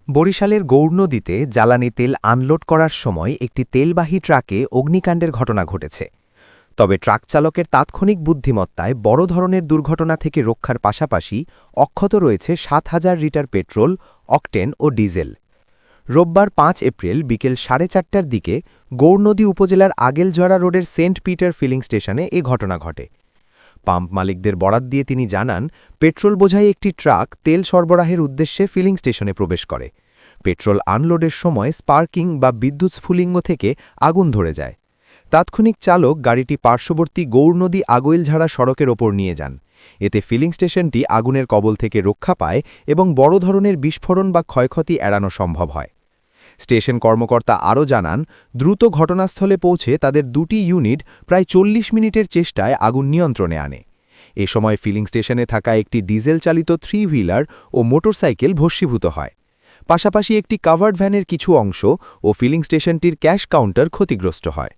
বরিশালের গৌর নদীতে জ্বালানি তেল আনলোড করার সময় একটি তেলবাহী ট্রাকে অগ্নিকাণ্ডের ঘটনা ঘটেছে। তবে ট্রাক চালকের তাৎক্ষণিক বুদ্ধিমত্তায় বড় ধরনের দুর্ঘটনা থেকে রক্ষার পাশাপাশি অক্ষত রয়েছে ৭,০০০ লিটার পেট্রোল, অকটেন ও ডিজেল। রোববার ৫ এপ্রিল বিকেল ৪:৩০টার দিকে গৌরনদী উপজেলার আগেলঝরা রোডের সেন্ট পিটার ফিলিং স্টেশনে এ ঘটনা ঘটে। পাম্প মালিকদের বরাত দিয়ে তিনি জানান, পেট্রোল বোঝাই একটি ট্রাক তেল সরবরাহের উদ্দেশ্যে ফিলিং স্টেশনে প্রবেশ করে। পেট্রোল আনলোডের সময় স্পার্কিং বা বিদ্যুৎ স্ফুলিঙ্গ থেকে আগুন ধরে যায়। তাৎক্ষণিক চালক গাড়িটি পার্শ্ববর্তী গৌরনদী আগৈলঝাড়া সড়কের ওপর নিয়ে যান। এতে ফিলিং স্টেশনটি আগুনের কবল থেকে রক্ষা পায় এবং বড় ধরনের বিস্ফোরণ বা ক্ষয়ক্ষতি এড়ানো সম্ভব হয়। স্টেশন কর্মকর্তা আরও জানান, দ্রুত ঘটনাস্থলে পৌঁছে তাদের দুটি ইউনিট প্রায় ৪০ মিনিটের চেষ্টায় আগুন নিয়ন্ত্রণে আনে। এ সময় ফিলিং স্টেশনে থাকা একটি ডিজেল চালিত 3 হুইলার ও মোটরসাইকেল ভস্মীভূত হয়। পাশাপাশি একটি কাভার্ড ভ্যানের কিছু অংশ ও ফিলিং স্টেশনটির ক্যাশ কাউন্টার ক্ষতিগ্রস্ত হয়।